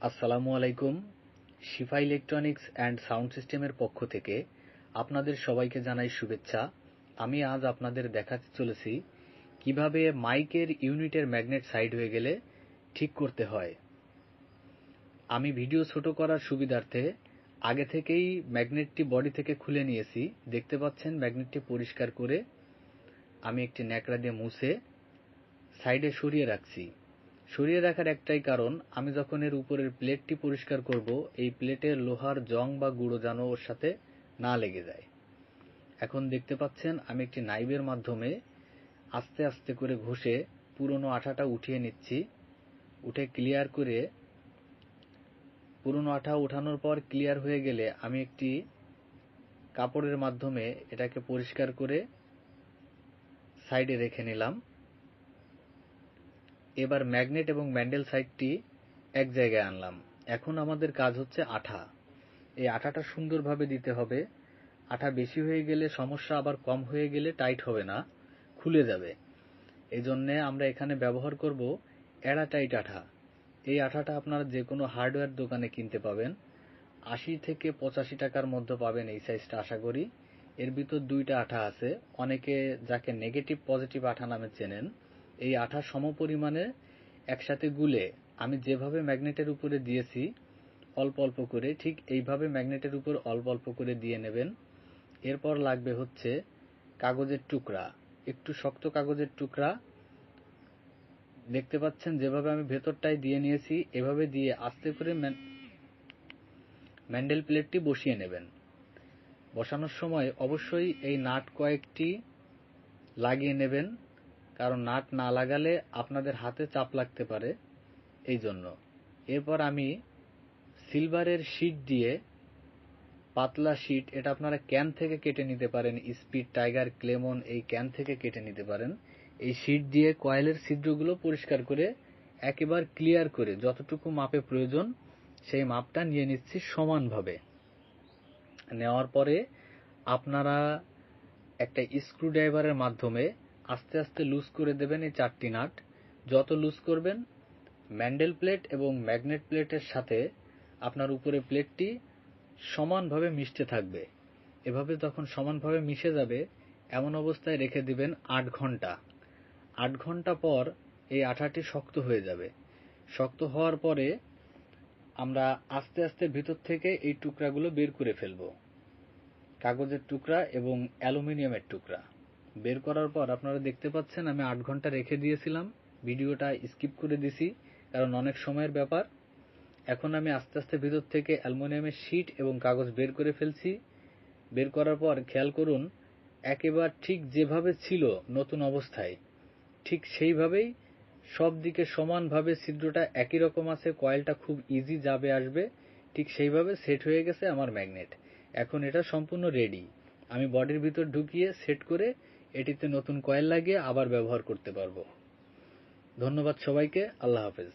আসসালামু আলাইকুম। শিফা electronics and sound সিস্টেমের পক্ষ থেকে আপনাদের সবাইকে জানাই শুভেচ্ছা। আমি আজ আপনাদের দেখাতে চলেছি কিভাবে মাইকের ইউনিটের ম্যাগনেট সাইড হয়ে গেলে ঠিক করতে হয়। আমি ভিডিও ছোট করার সুবিধার্থে আগে থেকেই ম্যাগনেটটি বডি থেকে খুলে নিয়েছি। দেখতে পাচ্ছেন ম্যাগনেটটি পরিষ্কার করে আমি একটি ন্যাকড়া দিয়ে মুছে সাইডে সরিয়ে রাখছি। সরিয়ে রাখার একটাই কারণ, আমি যখন এর উপরের প্লেটটি পরিষ্কার করব, এই প্লেটের লোহার জং বা গুঁড়ো যেন ওর সাথে না লেগে যায়। এখন দেখতে পাচ্ছেন আমি একটি নাইফের মাধ্যমে আস্তে আস্তে করে ঘষে পুরনো আঠাটা উঠিয়ে নিচ্ছি। উঠে ক্লিয়ার করে, পুরনো আঠা ওঠানোর পর ক্লিয়ার হয়ে গেলে আমি একটি কাপড়ের মাধ্যমে এটাকে পরিষ্কার করে সাইডে রেখে নিলাম। এবার ম্যাগনেট এবং ম্যান্ডেল সাইডটি এক জায়গায় আনলাম। এখন আমাদের কাজ হচ্ছে আঠা। এই আঠাটা সুন্দরভাবে দিতে হবে। আঠা বেশি হয়ে গেলে সমস্যা, আবার কম হয়ে গেলে টাইট হবে না, খুলে যাবে। এই জন্যে আমরা এখানে ব্যবহার করব অ্যাডাটাইট আঠা। এই আঠাটা আপনারা যে কোনো হার্ডওয়্যার দোকানে কিনতে পাবেন। ৮০ থেকে ৮৫ টাকার মধ্যে পাবেন এই সাইজটা আশা করি। এর ভিতর দুইটা আঠা আছে। অনেকে যাকে নেগেটিভ পজিটিভ আঠা নামে চেনেন, এই আঠা সমপরিমাণে একসাথে গুলে আমি যেভাবে ম্যাগনেটের উপরে দিয়েছি অল্প অল্প করে, ঠিক এইভাবে ম্যাগনেটের উপর অল্প অল্প করে দিয়ে নেবেন। এরপর লাগবে হচ্ছে কাগজের টুকরা, একটু শক্ত কাগজের টুকরা। দেখতে পাচ্ছেন যেভাবে আমি ভেতরটায় দিয়ে নিয়েছি, এভাবে দিয়ে আস্তে করে ম্যান্ডেল প্লেটটি বসিয়ে নেবেন। বসানোর সময় অবশ্যই এই নাট কয়েকটি লাগিয়ে নেবেন, কারণ নাট না লাগালে আপনাদের হাতে চাপ লাগতে পারে, এই জন্য। এরপর আমি সিলভারের শীট দিয়ে, পাতলা শীট, এটা আপনারা ক্যান থেকে কেটে নিতে পারেন, স্পিড, টাইগার, ক্লেমন, এই ক্যান থেকে কেটে নিতে পারেন। এই শীট দিয়ে কয়েলের ছিদ্রগুলো পরিষ্কার করে একেবারে ক্লিয়ার করে যতটুকু মাপে প্রয়োজন সেই মাপটা নিয়ে নিচ্ছি সমানভাবে। নেওয়ার পরে আপনারা একটা স্ক্রুড্রাইভারের মাধ্যমে আস্তে আস্তে লুজ করে দেবেন এই 4টি নাট। যত লুজ করবেন ম্যান্ডেল প্লেট এবং ম্যাগনেট প্লেটের সাথে আপনার উপরে প্লেটটি সমানভাবে মিশতে থাকবে। এভাবে যখন সমানভাবে মিশে যাবে, এমন অবস্থায় রেখে দিবেন 8 ঘন্টা। 8 ঘন্টা পর এই আঠাটি শক্ত হয়ে যাবে। শক্ত হওয়ার পরে আমরা আস্তে আস্তে ভিতর থেকে এই টুকরাগুলো বের করে ফেলব। কাগজের টুকরা এবং অ্যালুমিনিয়ামের টুকরা বের করার পর আপনারা দেখতে পাচ্ছেন আমি 8 ঘন্টা রেখে দিয়েছিলাম। ভিডিওটা স্কিপ করে দিছি কারণ অনেক সময়ের ব্যাপার। এখন আমি আস্তে আস্তে ভিতর থেকে অ্যালুমিনিয়ামের শীট এবং কাগজ বের করে ফেলছি। বের করার পর খেয়াল করুন, একেবারে ঠিক যেভাবে ছিল নতুন অবস্থায়, ঠিক সেইভাবেই সব দিকে সমানভাবে ছিদ্রটা একই রকম আছে। কয়েলটা খুব ইজি যাবে আসবে, ঠিক সেইভাবে সেট হয়ে গেছে আমার ম্যাগনেট। এখন এটা সম্পূর্ণ রেডি। আমি বডির ভিতর ঢুকিয়ে সেট করে এটিতে নতুন কয়েল লাগিয়ে আবার ব্যবহার করতে পারবো। ধন্যবাদ সবাইকে। আল্লাহ হাফেজ।